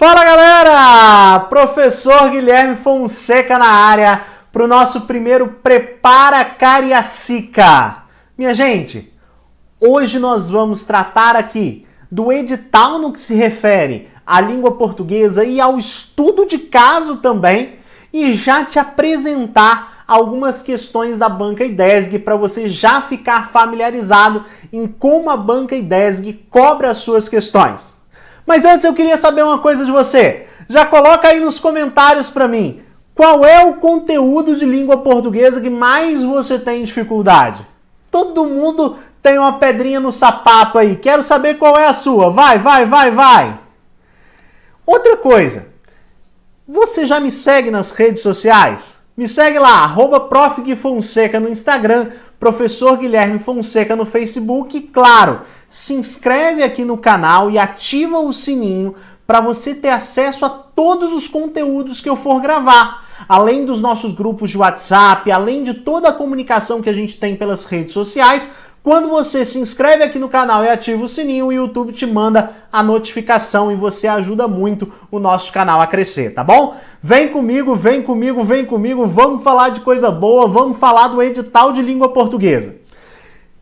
Fala galera! Professor Guilherme Fonseca na área para o nosso primeiro Prepara Cariacica. Minha gente, hoje nós vamos tratar aqui do edital no que se refere à língua portuguesa e ao estudo de caso também e já te apresentar algumas questões da banca IDESG para você já ficar familiarizado em como a banca IDESG cobra as suas questões. Mas antes eu queria saber uma coisa de você. Já coloca aí nos comentários para mim. Qual é o conteúdo de língua portuguesa que mais você tem dificuldade? Todo mundo tem uma pedrinha no sapato aí. Quero saber qual é a sua. Vai! Outra coisa. Você já me segue nas redes sociais? Me segue lá, @profguifonseca no Instagram, Professor Guilherme Fonseca no Facebook e, claro, se inscreve aqui no canal e ativa o sininho para você ter acesso a todos os conteúdos que eu for gravar. Além dos nossos grupos de WhatsApp, além de toda a comunicação que a gente tem pelas redes sociais, quando você se inscreve aqui no canal e ativa o sininho, o YouTube te manda a notificação e você ajuda muito o nosso canal a crescer, tá bom? Vem comigo, vamos falar de coisa boa, vamos falar do edital de língua portuguesa.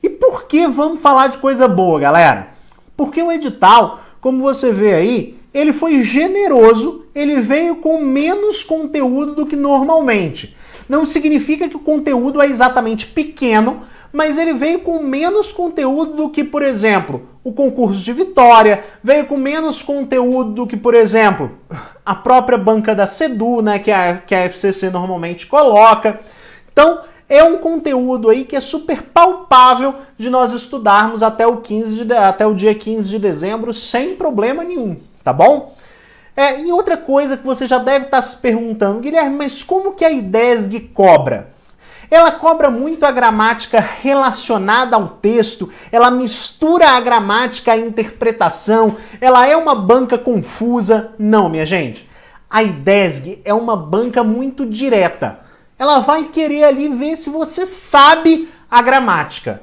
E por que vamos falar de coisa boa, galera? Porque o edital, como você vê aí, ele foi generoso, ele veio com menos conteúdo do que normalmente. Não significa que o conteúdo é exatamente pequeno, mas ele veio com menos conteúdo do que, por exemplo, o concurso de Vitória, veio com menos conteúdo do que, por exemplo, a própria banca da CEDU, né, que a FCC normalmente coloca. Então, é um conteúdo aí que é super palpável de nós estudarmos até o dia 15 de dezembro sem problema nenhum, tá bom? E outra coisa que você já deve estar se perguntando, Guilherme, mas como que a IDESG cobra? Ela cobra muito a gramática relacionada ao texto, ela mistura a gramática à interpretação, ela é uma banca confusa. Não, minha gente, a IDESG é uma banca muito direta. Ela vai querer ali ver se você sabe a gramática.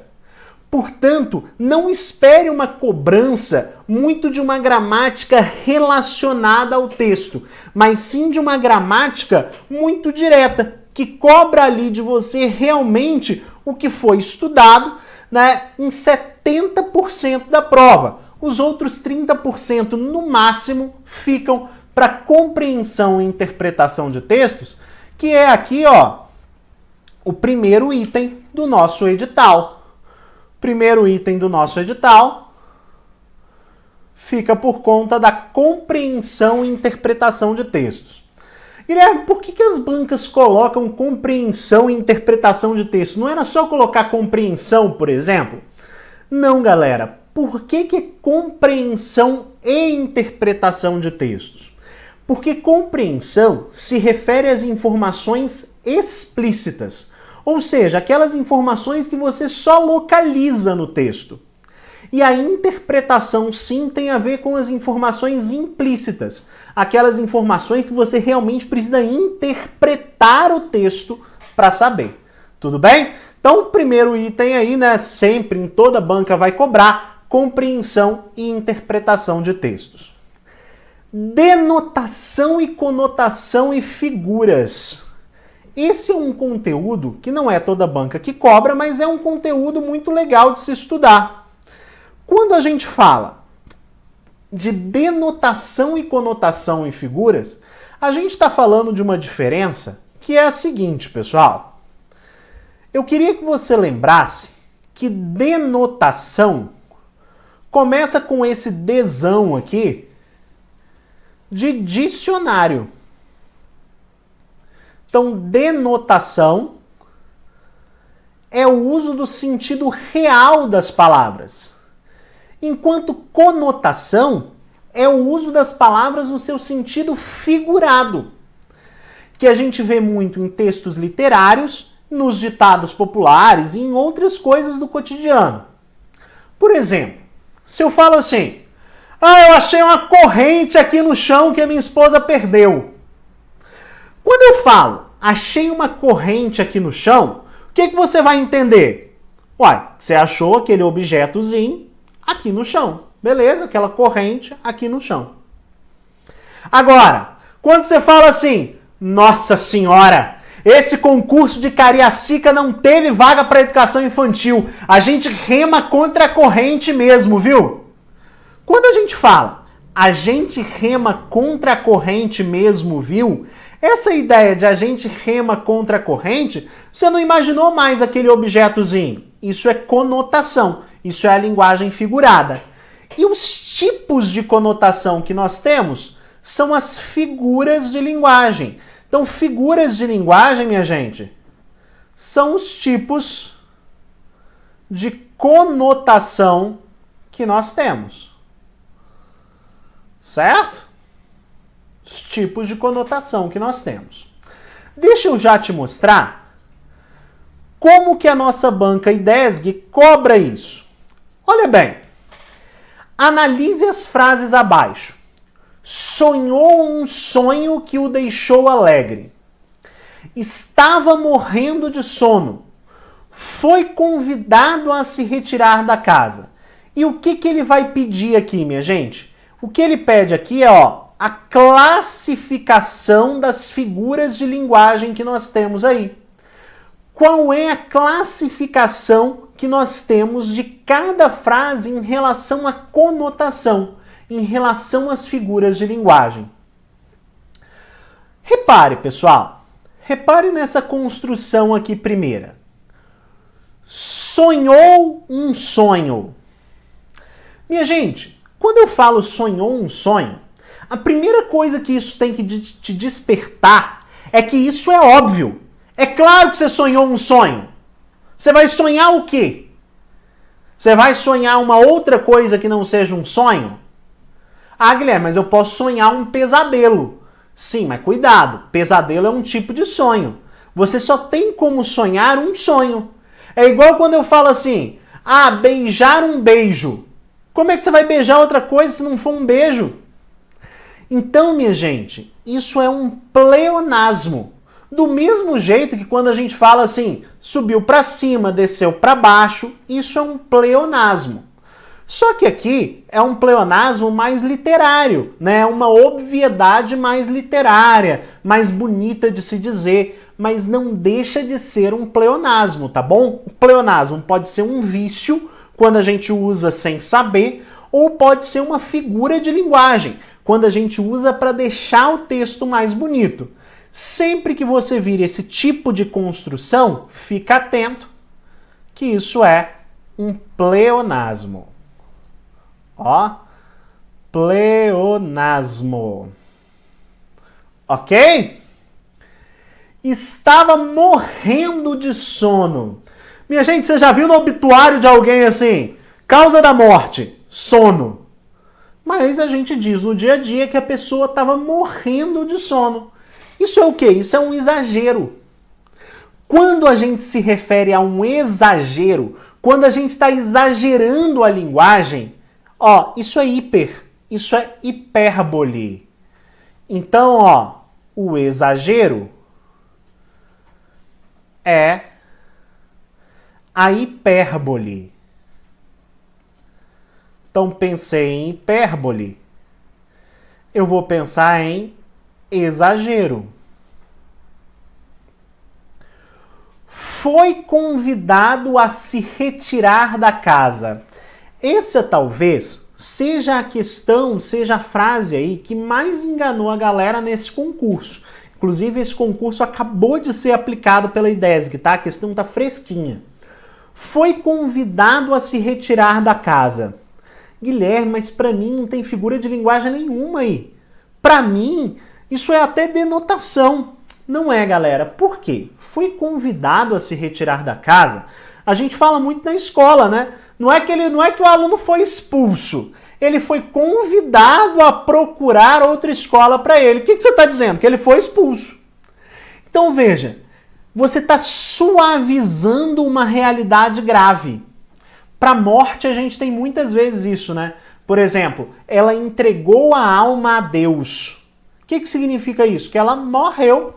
Portanto, não espere uma cobrança muito de uma gramática relacionada ao texto, mas sim de uma gramática muito direta, que cobra ali de você realmente o que foi estudado, né, em 70% da prova. Os outros 30% no máximo ficam para compreensão e interpretação de textos, que é aqui, ó, o primeiro item do nosso edital. Primeiro item do nosso edital fica por conta da compreensão e interpretação de textos. Guilherme, por que as bancas colocam compreensão e interpretação de texto? Não era só colocar compreensão, por exemplo? Não, galera. Por que compreensão e interpretação de textos? Porque compreensão se refere às informações explícitas, ou seja, aquelas informações que você só localiza no texto. E a interpretação, sim, tem a ver com as informações implícitas, aquelas informações que você realmente precisa interpretar o texto para saber. Tudo bem? Então, o primeiro item aí, né, sempre em toda banca vai cobrar compreensão e interpretação de textos. Denotação e conotação e figuras. Esse é um conteúdo que não é toda banca que cobra, mas é um conteúdo muito legal de se estudar. Quando a gente fala de denotação e conotação em figuras, a gente está falando de uma diferença que é a seguinte, pessoal. Eu queria que você lembrasse que denotação começa com esse Dzão aqui de dicionário. Então, denotação é o uso do sentido real das palavras, enquanto conotação é o uso das palavras no seu sentido figurado, que a gente vê muito em textos literários, nos ditados populares e em outras coisas do cotidiano. Por exemplo, se eu falo assim, eu achei uma corrente aqui no chão que a minha esposa perdeu. Quando eu falo, achei uma corrente aqui no chão, o que você vai entender? Você achou aquele objetozinho aqui no chão. Beleza? Aquela corrente aqui no chão. Agora, quando você fala assim, nossa senhora, esse concurso de Cariacica não teve vaga para educação infantil, a gente rema contra a corrente mesmo, viu? Quando a gente fala, a gente rema contra a corrente mesmo, viu? Essa ideia de a gente rema contra a corrente, você não imaginou mais aquele objetozinho. Isso é conotação, isso é a linguagem figurada. E os tipos de conotação que nós temos são as figuras de linguagem. Então, figuras de linguagem, minha gente, são os tipos de conotação que nós temos. Certo? Os tipos de conotação que nós temos. Deixa eu já te mostrar como que a nossa banca IDESG cobra isso. Olha bem, analise as frases abaixo. Sonhou um sonho que o deixou alegre. Estava morrendo de sono. Foi convidado a se retirar da casa. E o que ele vai pedir aqui, minha gente? O que ele pede aqui é, a classificação das figuras de linguagem que nós temos aí. Qual é a classificação que nós temos de cada frase em relação à conotação, em relação às figuras de linguagem? Repare, pessoal. Repare nessa construção aqui primeira. Sonhou um sonho. Minha gente, quando eu falo sonhou um sonho, a primeira coisa que isso tem que te despertar é que isso é óbvio. É claro que você sonhou um sonho. Você vai sonhar o quê? Você vai sonhar uma outra coisa que não seja um sonho? Ah, Guilherme, mas eu posso sonhar um pesadelo. Sim, mas cuidado, pesadelo é um tipo de sonho. Você só tem como sonhar um sonho. É igual quando eu falo assim, beijar um beijo. Como é que você vai beijar outra coisa se não for um beijo? Então, minha gente, isso é um pleonasmo. Do mesmo jeito que quando a gente fala assim, subiu para cima, desceu para baixo, isso é um pleonasmo. Só que aqui é um pleonasmo mais literário, né? Uma obviedade mais literária, mais bonita de se dizer, mas não deixa de ser um pleonasmo, tá bom? O pleonasmo pode ser um vício, quando a gente usa sem saber, ou pode ser uma figura de linguagem, quando a gente usa para deixar o texto mais bonito. Sempre que você vir esse tipo de construção, fica atento que isso é um pleonasmo. Pleonasmo. Ok? Estava morrendo de sono. Minha gente, você já viu no obituário de alguém assim? Causa da morte, sono. Mas a gente diz no dia a dia que a pessoa estava morrendo de sono. Isso é o quê? Isso é um exagero. Quando a gente se refere a um exagero, quando a gente está exagerando a linguagem, isso é isso é hipérbole. Então, o exagero é a hipérbole. Então, pensei em hipérbole, eu vou pensar em exagero. Foi convidado a se retirar da casa. Essa talvez seja a questão, seja a frase aí que mais enganou a galera nesse concurso. Inclusive, esse concurso acabou de ser aplicado pela IDESG, tá? A questão tá fresquinha. Foi convidado a se retirar da casa. Guilherme, mas para mim não tem figura de linguagem nenhuma aí. Para mim, isso é até denotação. Não é, galera. Por quê? Foi convidado a se retirar da casa. A gente fala muito na escola, né? Não é que o aluno foi expulso. Ele foi convidado a procurar outra escola para ele. O que você está dizendo? Que ele foi expulso. Então, veja. Você está suavizando uma realidade grave. Para a morte, a gente tem muitas vezes isso, né? Por exemplo, ela entregou a alma a Deus. O que significa isso? Que ela morreu.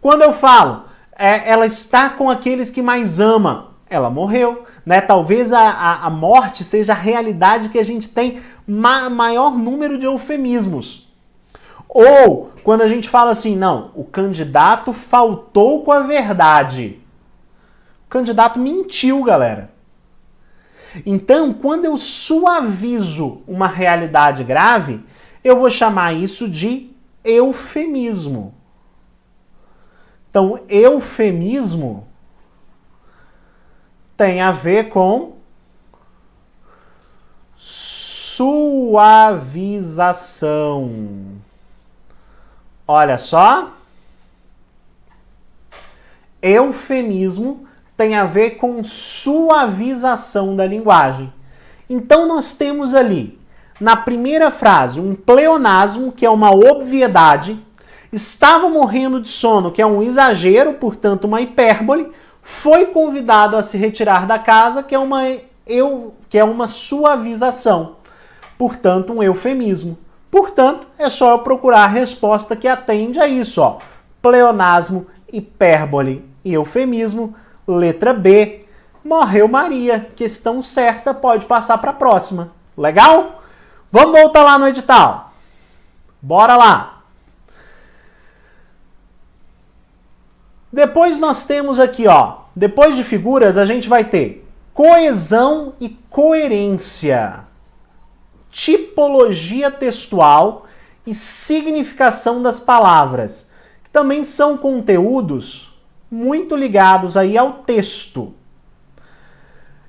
Quando eu falo, ela está com aqueles que mais ama, ela morreu. né? Talvez a morte seja a realidade que a gente tem maior número de eufemismos. Ou quando a gente fala assim, não, o candidato faltou com a verdade. O candidato mentiu, galera. Então, quando eu suavizo uma realidade grave, eu vou chamar isso de eufemismo. Então, eufemismo tem a ver com suavização. Olha só. Eufemismo tem a ver com suavização da linguagem. Então nós temos ali, na primeira frase, um pleonasmo, que é uma obviedade, estava morrendo de sono, que é um exagero, portanto uma hipérbole, foi convidado a se retirar da casa, que é uma suavização, portanto um eufemismo. Portanto, é só eu procurar a resposta que atende a isso, ó. Pleonasmo, hipérbole e eufemismo. Letra B, morreu Maria. Questão certa, pode passar para a próxima. Legal? Vamos voltar lá no edital. Bora lá. Depois nós temos aqui, ó, depois de figuras, a gente vai ter coesão e coerência, tipologia textual e significação das palavras, que também são conteúdos muito ligados aí ao texto.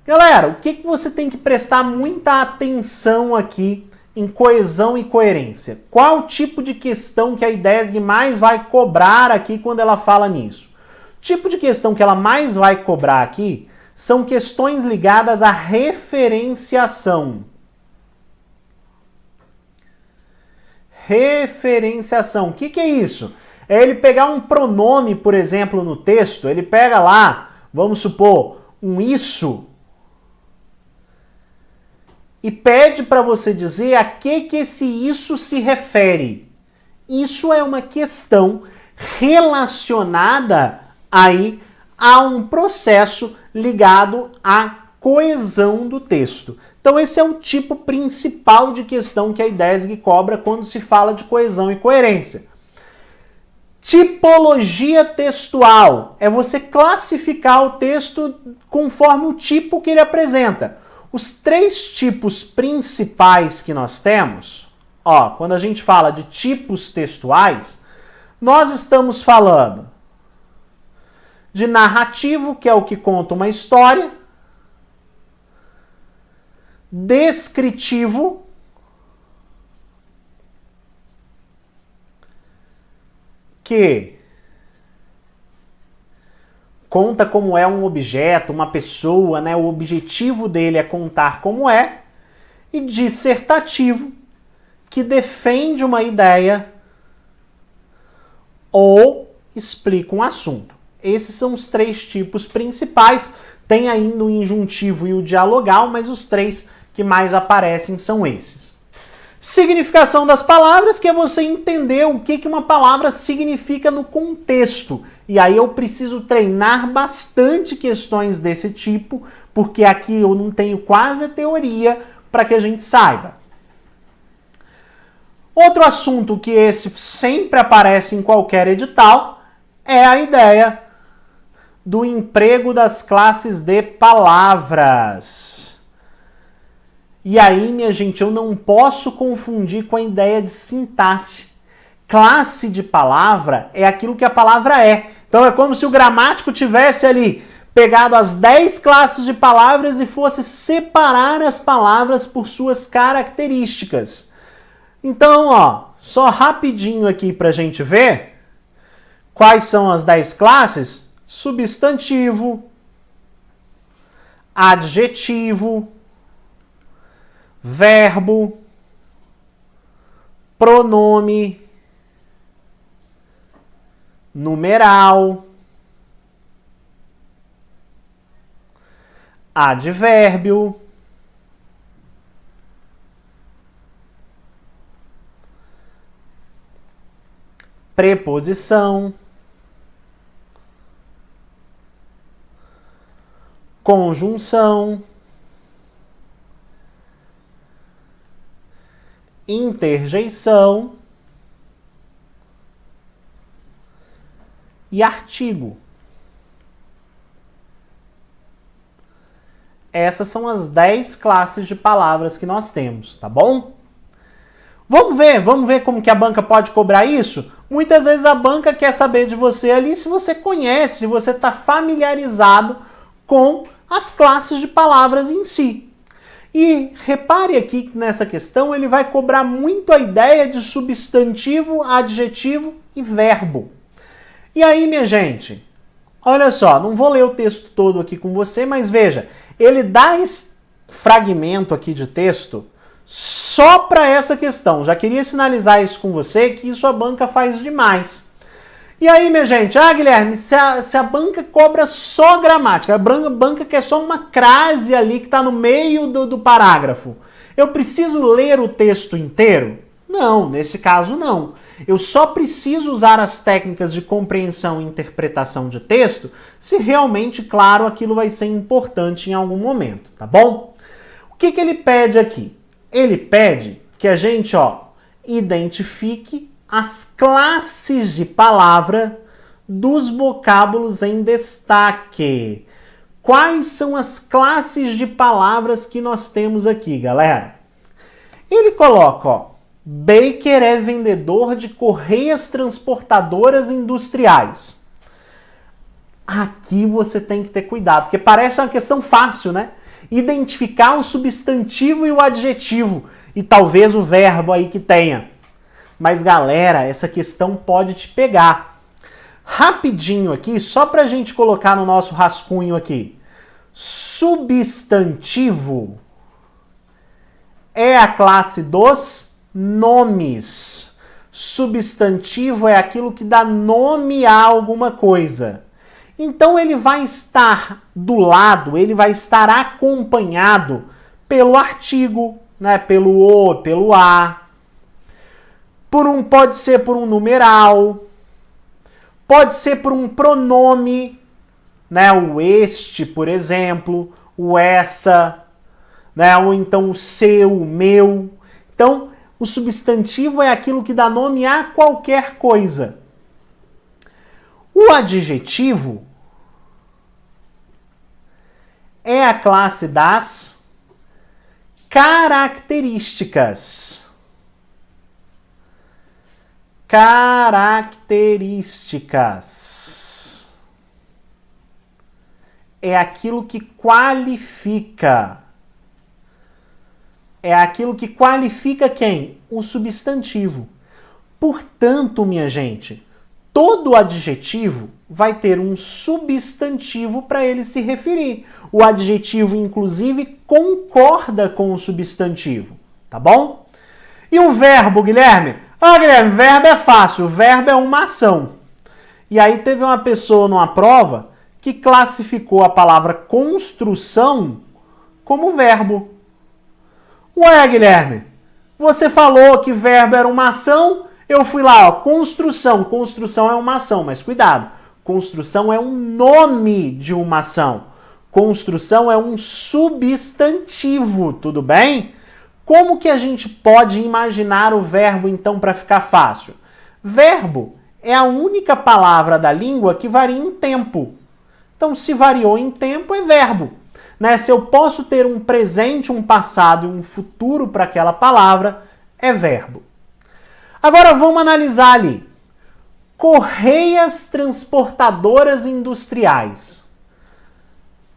Galera, o que você tem que prestar muita atenção aqui em coesão e coerência? Qual tipo de questão que a IDESG mais vai cobrar aqui quando ela fala nisso? O tipo de questão que ela mais vai cobrar aqui são questões ligadas à referenciação. Referenciação. O que é isso? É ele pegar um pronome, por exemplo, no texto, ele pega lá, vamos supor, um isso, e pede para você dizer a que esse isso se refere. Isso é uma questão relacionada aí a um processo ligado à coesão do texto. Então esse é o tipo principal de questão que a IDESG cobra quando se fala de coesão e coerência. Tipologia textual é você classificar o texto conforme o tipo que ele apresenta. Os três tipos principais que nós temos, ó, quando a gente fala de tipos textuais, nós estamos falando de narrativo, que é o que conta uma história, descritivo, que conta como é um objeto, uma pessoa, né? O objetivo dele é contar como é, e dissertativo, que defende uma ideia ou explica um assunto. Esses são os três tipos principais. Tem ainda o injuntivo e o dialogal, mas os três que mais aparecem são esses. Significação das palavras, que é você entender o que uma palavra significa no contexto. E aí eu preciso treinar bastante questões desse tipo, porque aqui eu não tenho quase a teoria para que a gente saiba. Outro assunto que esse sempre aparece em qualquer edital é a ideia do emprego das classes de palavras. E aí, minha gente, eu não posso confundir com a ideia de sintaxe. Classe de palavra é aquilo que a palavra é. Então é como se o gramático tivesse ali pegado as 10 classes de palavras e fosse separar as palavras por suas características. Então, ó, só rapidinho aqui pra gente ver quais são as 10 classes: substantivo, adjetivo, verbo, pronome, numeral, advérbio, preposição, conjunção, interjeição e artigo. Essas são as 10 classes de palavras que nós temos, tá bom? Vamos ver como que a banca pode cobrar isso? Muitas vezes a banca quer saber de você ali se você conhece, se você está familiarizado com as classes de palavras em si. E repare aqui que nessa questão ele vai cobrar muito a ideia de substantivo, adjetivo e verbo. E aí, minha gente, olha só, não vou ler o texto todo aqui com você, mas veja, ele dá esse fragmento aqui de texto só para essa questão. Já queria sinalizar isso com você, que isso a banca faz demais. E aí, minha gente, Guilherme, se a banca cobra só gramática, a banca quer só uma crase ali que está no meio do parágrafo, eu preciso ler o texto inteiro? Não, nesse caso não. Eu só preciso usar as técnicas de compreensão e interpretação de texto se realmente, claro, aquilo vai ser importante em algum momento, tá bom? O que ele pede aqui? Ele pede que a gente, identifique as classes de palavra dos vocábulos em destaque. Quais são as classes de palavras que nós temos aqui, galera? Ele coloca, Baker é vendedor de correias transportadoras industriais. Aqui você tem que ter cuidado, porque parece uma questão fácil, né? Identificar o substantivo e o adjetivo, e talvez o verbo aí que tenha. Mas, galera, essa questão pode te pegar. Rapidinho aqui, só para a gente colocar no nosso rascunho aqui. Substantivo é a classe dos nomes. Substantivo é aquilo que dá nome a alguma coisa. Então, ele vai estar do lado, ele vai estar acompanhado pelo artigo, né? Pelo o, pelo a. Pode ser por um numeral, pode ser por um pronome, né? O este, por exemplo, o essa, né? Ou então o seu, o meu. Então, o substantivo é aquilo que dá nome a qualquer coisa. O adjetivo é a classe das características. Características. É aquilo que qualifica. É aquilo que qualifica quem? O substantivo. Portanto, minha gente, todo adjetivo vai ter um substantivo para ele se referir. O adjetivo, inclusive, concorda com o substantivo. Tá bom? E o verbo, Guilherme? Guilherme, verbo é fácil, o verbo é uma ação. E aí teve uma pessoa numa prova que classificou a palavra construção como verbo. Ué, Guilherme, você falou que verbo era uma ação, eu fui lá, construção. Construção é uma ação, mas cuidado, construção é um nome de uma ação. Construção é um substantivo, tudo bem? Como que a gente pode imaginar o verbo, então, para ficar fácil? Verbo é a única palavra da língua que varia em tempo. Então, se variou em tempo, é verbo. Né? Se eu posso ter um presente, um passado e um futuro para aquela palavra, é verbo. Agora, vamos analisar ali. Correias transportadoras industriais.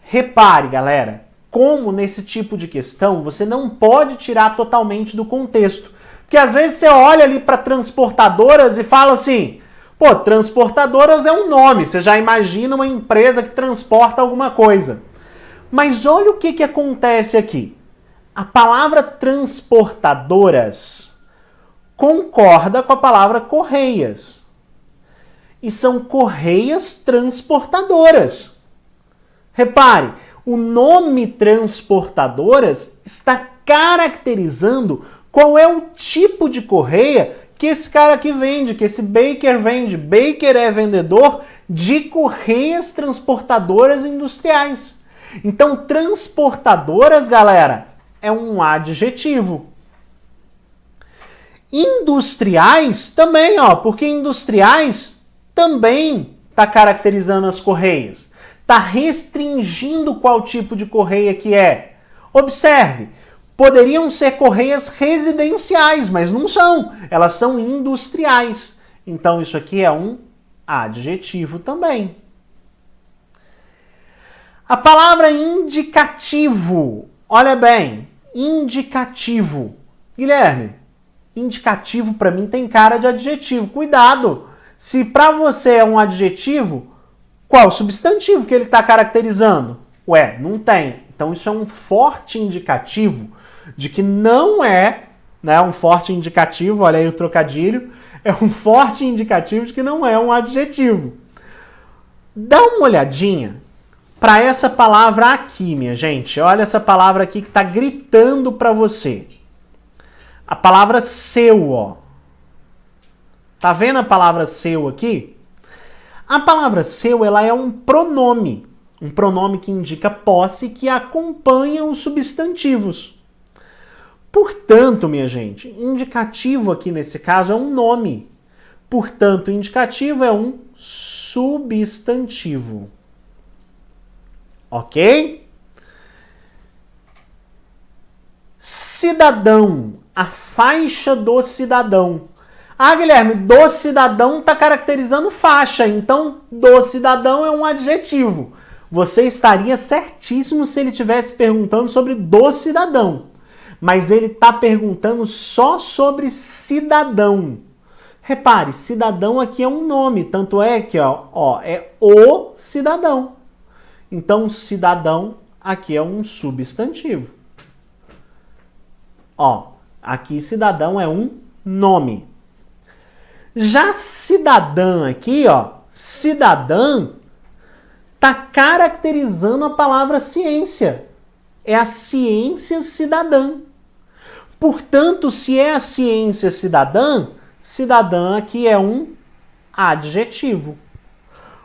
Repare, galera, como nesse tipo de questão você não pode tirar totalmente do contexto. Porque às vezes você olha ali para transportadoras e fala assim, transportadoras é um nome, você já imagina uma empresa que transporta alguma coisa. Mas olha o que acontece aqui. A palavra transportadoras concorda com a palavra correias. E são correias transportadoras. Repare, o nome transportadoras está caracterizando qual é o tipo de correia que esse cara aqui vende, que esse Baker vende. Baker é vendedor de correias transportadoras industriais. Então, transportadoras, galera, é um adjetivo. Industriais também, ó, porque industriais também está caracterizando as correias. Está restringindo qual tipo de correia que é. Observe, poderiam ser correias residenciais, mas não são. Elas são industriais. Então, isso aqui é um adjetivo também. A palavra indicativo. Olha bem, indicativo. Guilherme, indicativo para mim tem cara de adjetivo. Cuidado! Se para você é um adjetivo, qual substantivo que ele está caracterizando? Ué, não tem. Então isso é um forte indicativo de que não é, né, um forte indicativo, olha aí o trocadilho, é um forte indicativo de que não é um adjetivo. Dá uma olhadinha para essa palavra aqui, minha gente. Olha essa palavra aqui que está gritando para você. A palavra seu, ó. Tá vendo a palavra seu aqui? A palavra seu, ela é um pronome que indica posse que acompanha os substantivos. Portanto, minha gente, indicativo aqui nesse caso é um nome. Portanto, indicativo é um substantivo. Ok? Cidadão, a faixa do cidadão. Ah, Guilherme, do cidadão está caracterizando faixa, então do cidadão é um adjetivo. Você estaria certíssimo se ele estivesse perguntando sobre do cidadão. Mas ele está perguntando só sobre cidadão. Repare, cidadão aqui é um nome, tanto é que ó, é o cidadão. Então, cidadão aqui é um substantivo. Ó, aqui cidadão é um nome. Já cidadã aqui, ó, cidadã tá caracterizando a palavra ciência. É a ciência cidadã. Portanto, se é a ciência cidadã, cidadã aqui é um adjetivo.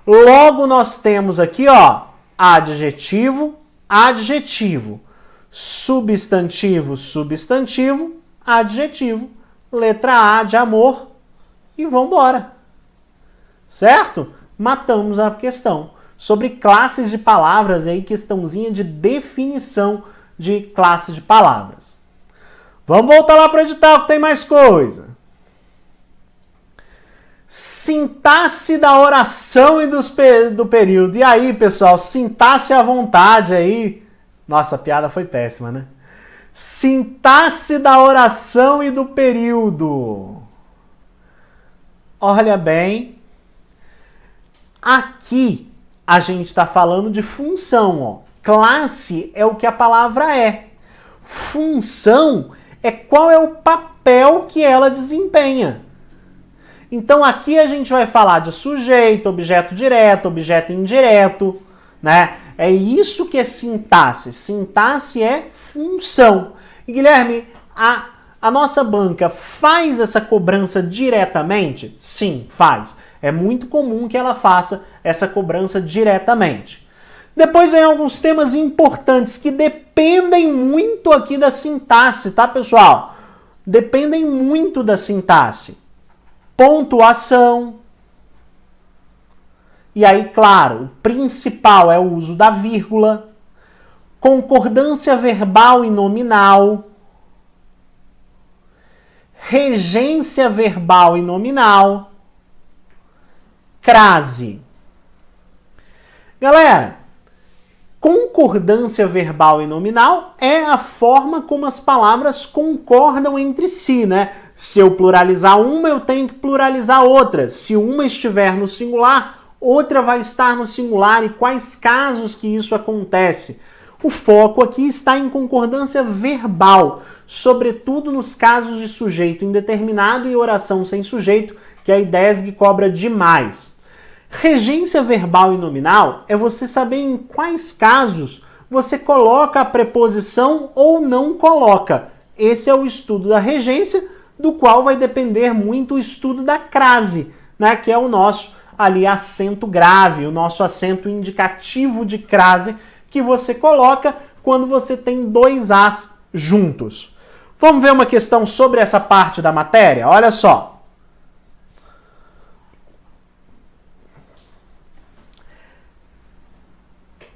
Logo, nós temos aqui, ó, adjetivo, adjetivo, substantivo, substantivo, adjetivo, letra A de amor e vamos embora. Certo? Matamos a questão. Sobre classes de palavras, aí questãozinha de definição de classe de palavras. Vamos voltar lá para o edital que tem mais coisa. Sintaxe da oração e do período. E aí, pessoal, sintaxe à vontade aí. Nossa, a piada foi péssima, né? Sintaxe da oração e do período. Olha bem. Aqui a gente está falando de função, ó. Classe é o que a palavra é. Função é qual é o papel que ela desempenha. Então aqui a gente vai falar de sujeito, objeto direto, objeto indireto, né? É isso que é sintaxe. Sintaxe é função. E Guilherme, a nossa banca faz essa cobrança diretamente? Sim, faz. É muito comum que ela faça essa cobrança diretamente. Depois vem alguns temas importantes que dependem muito aqui da sintaxe, tá, pessoal? Dependem muito da sintaxe. Pontuação. E aí, claro, o principal é o uso da vírgula. Concordância verbal e nominal. Regência verbal e nominal. Crase. Galera, concordância verbal e nominal é a forma como as palavras concordam entre si, né? Se eu pluralizar uma, eu tenho que pluralizar outra. Se uma estiver no singular, outra vai estar no singular. E quais casos que isso acontece? O foco aqui está em concordância verbal, sobretudo nos casos de sujeito indeterminado e oração sem sujeito, que a IDESG cobra demais. Regência verbal e nominal é você saber em quais casos você coloca a preposição ou não coloca. Esse é o estudo da regência, do qual vai depender muito o estudo da crase, né, que é o nosso ali acento grave, o nosso acento indicativo de crase, que você coloca quando você tem dois As juntos. Vamos ver uma questão sobre essa parte da matéria? Olha só.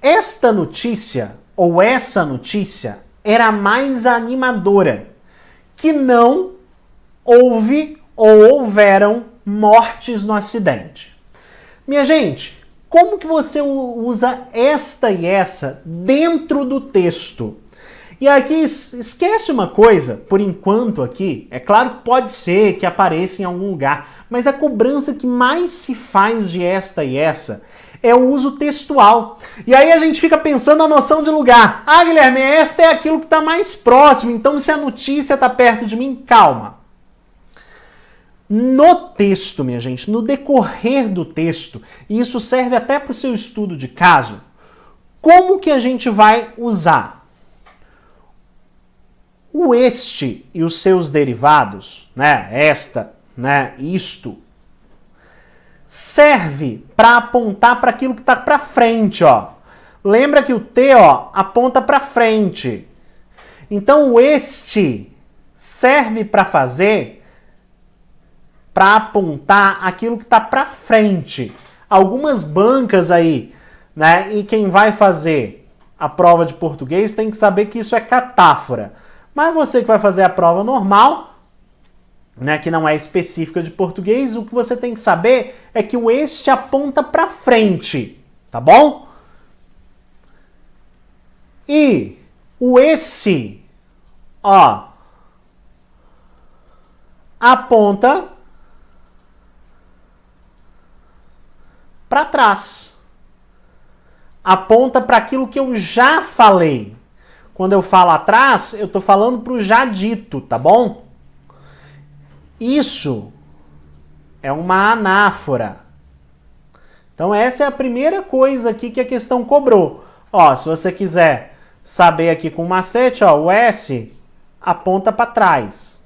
Esta notícia, ou essa notícia, era mais animadora, que não houve ou houveram mortes no acidente. Minha gente, como que você usa esta e essa dentro do texto? E aqui, esquece uma coisa, por enquanto aqui, é claro que pode ser que apareça em algum lugar, mas a cobrança que mais se faz de esta e essa é o uso textual. E aí a gente fica pensando na noção de lugar. Ah, Guilherme, esta é aquilo que está mais próximo, então se a notícia está perto de mim, calma. No texto, minha gente, no decorrer do texto, e isso serve até para o seu estudo de caso, como que a gente vai usar o este e os seus derivados, né, esta, né, isto, serve para apontar para aquilo que está para frente, ó. Lembra que o T, ó, aponta para frente. Então o este serve para fazer, para apontar aquilo que está para frente. Algumas bancas aí, né, e quem vai fazer a prova de português tem que saber que isso é catáfora. Mas você que vai fazer a prova normal, né, que não é específica de português, o que você tem que saber é que o este aponta para frente, tá bom? E o esse, ó, aponta para trás. Aponta para aquilo que eu já falei. Quando eu falo atrás, eu estou falando para o já dito, tá bom? Isso é uma anáfora. Então essa é a primeira coisa aqui que a questão cobrou. Ó, se você quiser saber aqui com macete, ó, o S aponta para trás.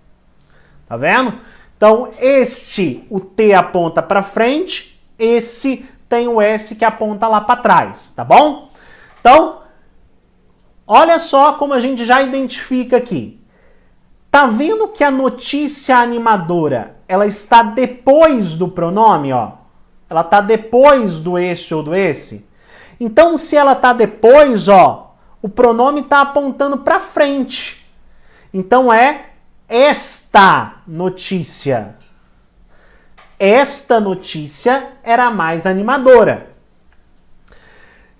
Tá vendo? Então este, o T aponta para frente, esse tem o S que aponta lá para trás, tá bom? Então, olha só como a gente já identifica aqui. Tá vendo que a notícia animadora, ela está depois do pronome, ó? Ela está depois do este ou do esse? Então, se ela está depois, ó, o pronome está apontando para frente. Então, é esta notícia. Esta notícia era mais animadora.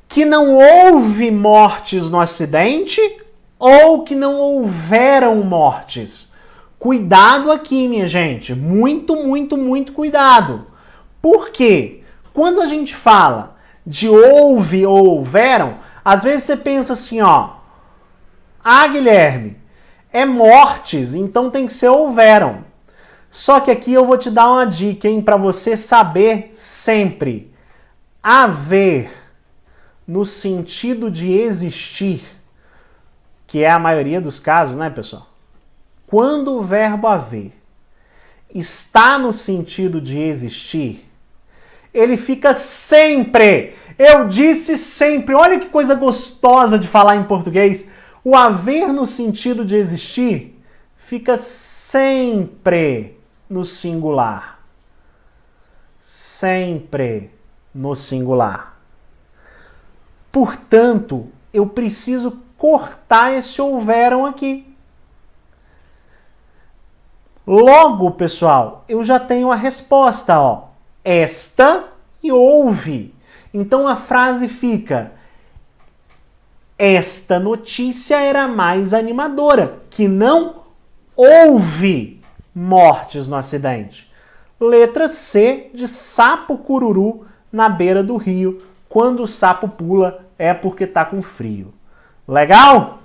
Que não houve mortes no acidente ou que não houveram mortes. Cuidado aqui, minha gente. Muito, muito, muito cuidado. Por quê? Quando a gente fala de houve ou houveram, às vezes você pensa assim, ó. Ah, Guilherme, é mortes, então tem que ser houveram. Só que aqui eu vou te dar uma dica, hein, para você saber sempre. Haver, no sentido de existir, que é a maioria dos casos, né, pessoal? Quando o verbo haver está no sentido de existir, ele fica sempre. Eu disse sempre. Olha que coisa gostosa de falar em português. O haver no sentido de existir fica sempre no singular. Sempre no singular. Portanto, eu preciso cortar esse houveram aqui. Logo, pessoal, eu já tenho a resposta, ó. Esta e houve. Então a frase fica: esta notícia era mais animadora, que não houve mortes no acidente. Letra C de sapo cururu na beira do rio. Quando o sapo pula é porque tá com frio. Legal?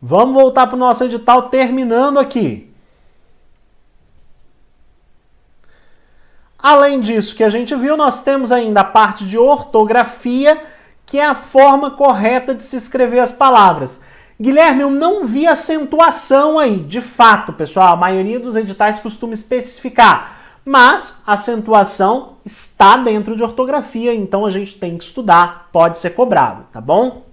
Vamos voltar para o nosso edital terminando aqui. Além disso que a gente viu, nós temos ainda a parte de ortografia, que é a forma correta de se escrever as palavras. Guilherme, eu não vi acentuação aí. De fato, pessoal, a maioria dos editais costuma especificar. Mas a acentuação está dentro de ortografia, então a gente tem que estudar, pode ser cobrado, tá bom?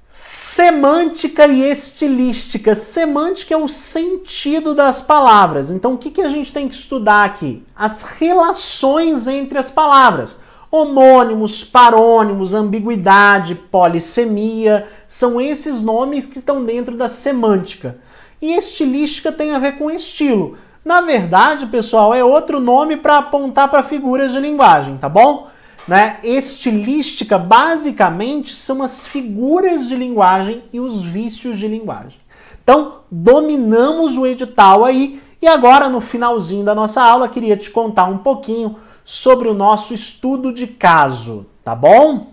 Semântica e estilística. Semântica é o sentido das palavras. Então, o que a gente tem que estudar aqui? As relações entre as palavras. Homônimos, parônimos, ambiguidade, polissemia, são esses nomes que estão dentro da semântica. E estilística tem a ver com estilo. Na verdade, pessoal, é outro nome para apontar para figuras de linguagem, tá bom? Né? Estilística, basicamente, são as figuras de linguagem e os vícios de linguagem. Então, dominamos o edital aí. E agora, no finalzinho da nossa aula, queria te contar um pouquinho sobre o nosso estudo de caso, tá bom?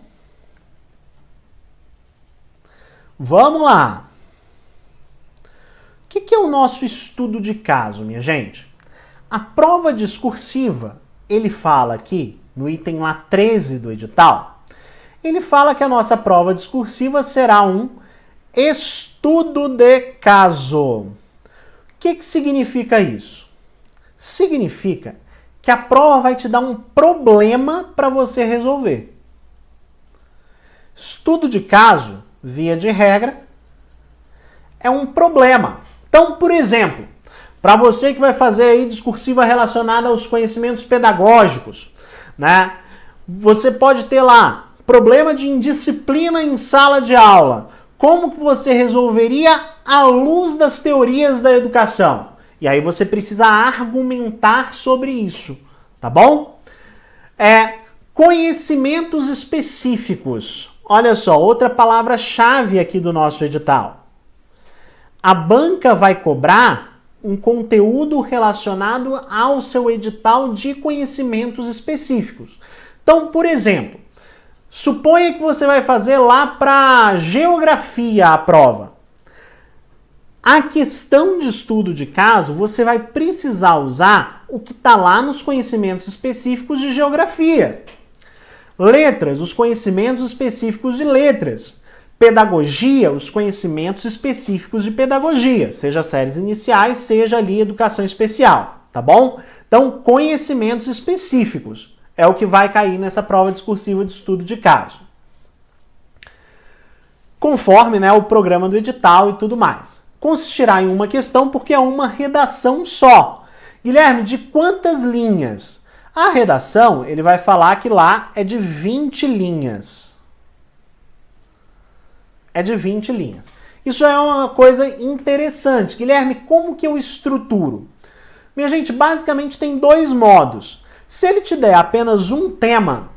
Vamos lá. O que é o nosso estudo de caso, minha gente? A prova discursiva, ele fala aqui, no item lá 13 do edital, ele fala que a nossa prova discursiva será um estudo de caso. O que significa isso? Significa que a prova vai te dar um problema para você resolver. Estudo de caso, via de regra, é um problema. Então, por exemplo, para você que vai fazer aí discursiva relacionada aos conhecimentos pedagógicos, né? Você pode ter lá problema de indisciplina em sala de aula. Como que você resolveria à luz das teorias da educação? E aí você precisa argumentar sobre isso, tá bom? Conhecimentos específicos. Olha só, outra palavra-chave aqui do nosso edital. A banca vai cobrar um conteúdo relacionado ao seu edital de conhecimentos específicos. Então, por exemplo, suponha que você vai fazer lá para geografia a prova. A questão de estudo de caso, você vai precisar usar o que está lá nos conhecimentos específicos de geografia. Letras, os conhecimentos específicos de letras. Pedagogia, os conhecimentos específicos de pedagogia, seja séries iniciais, seja ali educação especial, tá bom? Então, conhecimentos específicos é o que vai cair nessa prova discursiva de estudo de caso. Conforme, né, o programa do edital e tudo mais. Consistirá em uma questão porque é uma redação só. Guilherme, de quantas linhas? A redação, ele vai falar que lá é de 20 linhas. É de 20 linhas. Isso é uma coisa interessante. Guilherme, como que eu estruturo? Minha gente, basicamente tem dois modos. Se ele te der apenas um tema,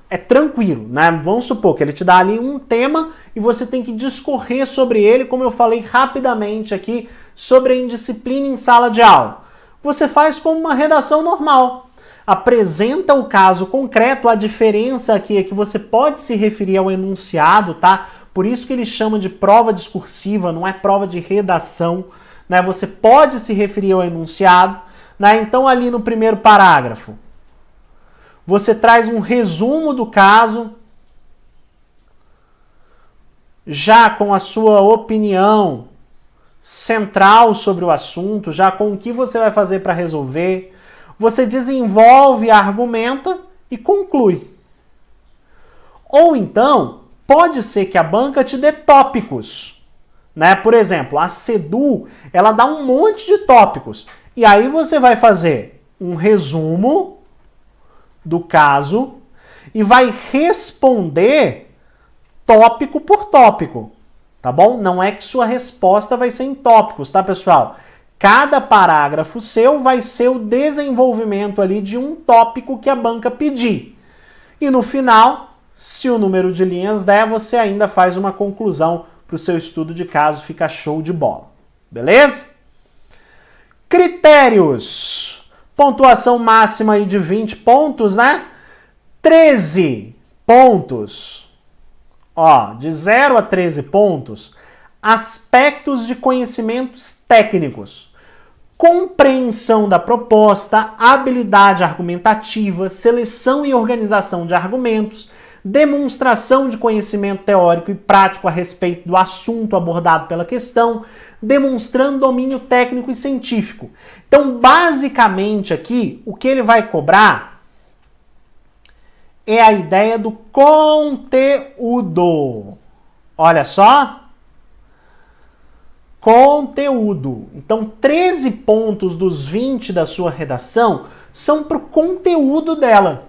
é tranquilo, né? Vamos supor que ele te dá ali um tema e você tem que discorrer sobre ele, como eu falei rapidamente aqui, sobre a indisciplina em sala de aula. Você faz como uma redação normal. Apresenta o caso concreto, a diferença aqui é que você pode se referir ao enunciado, tá? Por isso que ele chama de prova discursiva, não é prova de redação, né? Você pode se referir ao enunciado, né? Então ali no primeiro parágrafo, você traz um resumo do caso, já com a sua opinião central sobre o assunto, já com o que você vai fazer para resolver. Você desenvolve, argumenta e conclui. Ou então, pode ser que a banca te dê tópicos, né? Por exemplo, a CEDU, ela dá um monte de tópicos. E aí você vai fazer um resumo do caso e vai responder tópico por tópico, tá bom? Não é que sua resposta vai ser em tópicos, tá, pessoal? Cada parágrafo seu vai ser o desenvolvimento ali de um tópico que a banca pedir. E no final, se o número de linhas der, você ainda faz uma conclusão para o seu estudo de caso, fica show de bola. Beleza? Critérios. Pontuação máxima aí de 20 pontos, né? 13 pontos. Ó, de 0 a 13 pontos. Aspectos de conhecimentos técnicos. Compreensão da proposta, habilidade argumentativa, seleção e organização de argumentos, demonstração de conhecimento teórico e prático a respeito do assunto abordado pela questão, demonstrando domínio técnico e científico. Então, basicamente aqui, o que ele vai cobrar é a ideia do conteúdo. Olha só. Conteúdo. Então, 13 pontos dos 20 da sua redação são para o conteúdo dela.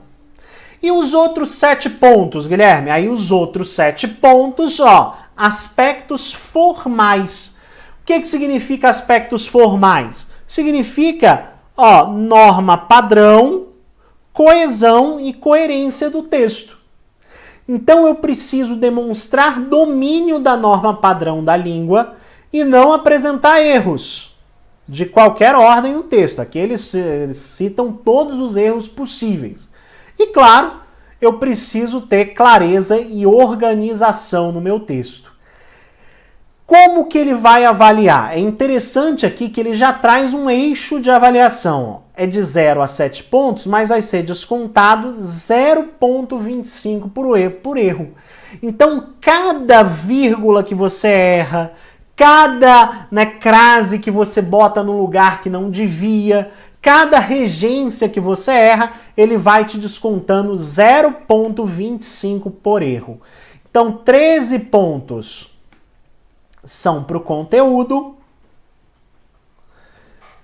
E os outros 7 pontos, Guilherme? Aí os outros 7 pontos, aspectos formais. O que significa aspectos formais? Significa, norma padrão, coesão e coerência do texto. Então eu preciso demonstrar domínio da norma padrão da língua e não apresentar erros de qualquer ordem no texto. Aqui eles citam todos os erros possíveis. E claro, eu preciso ter clareza e organização no meu texto. Como que ele vai avaliar? É interessante aqui que ele já traz um eixo de avaliação. É de 0 a 7 pontos, mas vai ser descontado 0,25 por erro. Então, cada vírgula que você erra, cada crase que você bota no lugar que não devia, cada regência que você erra, ele vai te descontando 0,25 por erro. Então, 13 pontos são para o conteúdo,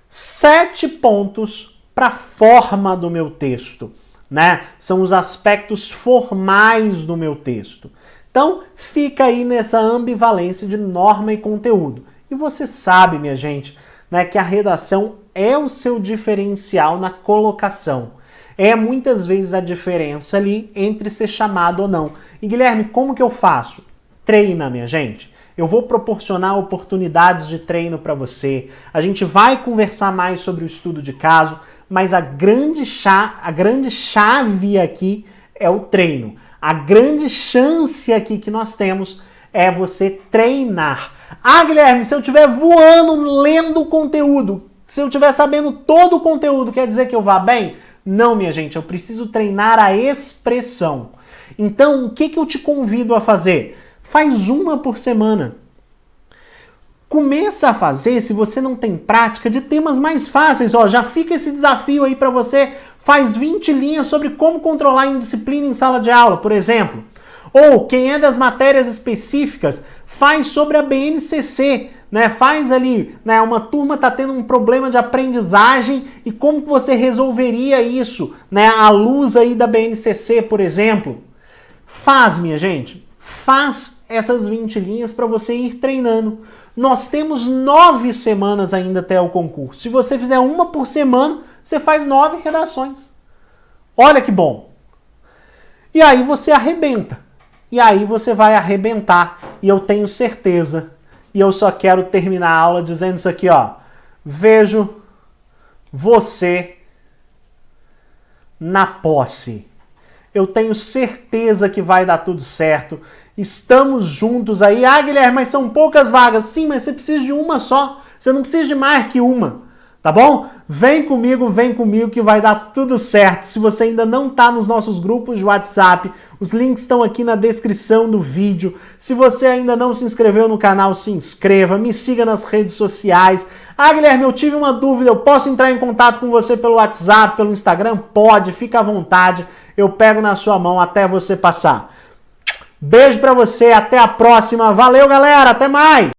7 pontos para a forma do meu texto, né? São os aspectos formais do meu texto. Então, fica aí nessa ambivalência de norma e conteúdo. E você sabe, minha gente, né, que a redação é o seu diferencial na colocação. É muitas vezes a diferença ali entre ser chamado ou não. E Guilherme, como que eu faço? Treina, minha gente. Eu vou proporcionar oportunidades de treino para você. A gente vai conversar mais sobre o estudo de caso, mas a grande chave aqui é o treino. A grande chance aqui que nós temos é você treinar. Ah, Guilherme, se eu estiver voando, lendo o conteúdo, se eu estiver sabendo todo o conteúdo, quer dizer que eu vá bem? Não, minha gente, eu preciso treinar a expressão. Então, o que eu te convido a fazer? Faz uma por semana. Começa a fazer, se você não tem prática, de temas mais fáceis. Já fica esse desafio aí para você. Faz 20 linhas sobre como controlar indisciplina em sala de aula, por exemplo. Ou, quem é das matérias específicas, faz sobre a BNCC. Faz ali, uma turma está tendo um problema de aprendizagem e como que você resolveria isso, à luz aí da BNCC, por exemplo. Faz, minha gente. Faz essas 20 linhas para você ir treinando. Nós temos 9 semanas ainda até o concurso. Se você fizer uma por semana, você faz 9 redações. Olha que bom! E aí você arrebenta. E aí você vai arrebentar. E eu tenho certeza. E eu só quero terminar a aula dizendo isso aqui, Vejo você na posse. Eu tenho certeza que vai dar tudo certo. Estamos juntos aí. Ah, Guilherme, mas são poucas vagas. Sim, mas você precisa de uma só. Você não precisa de mais que uma. Tá bom? Vem comigo que vai dar tudo certo. Se você ainda não está nos nossos grupos de WhatsApp, os links estão aqui na descrição do vídeo. Se você ainda não se inscreveu no canal, se inscreva. Me siga nas redes sociais. Ah, Guilherme, eu tive uma dúvida. Eu posso entrar em contato com você pelo WhatsApp, pelo Instagram? Pode, fica à vontade. Eu pego na sua mão até você passar. Beijo pra você, até a próxima. Valeu, galera, até mais!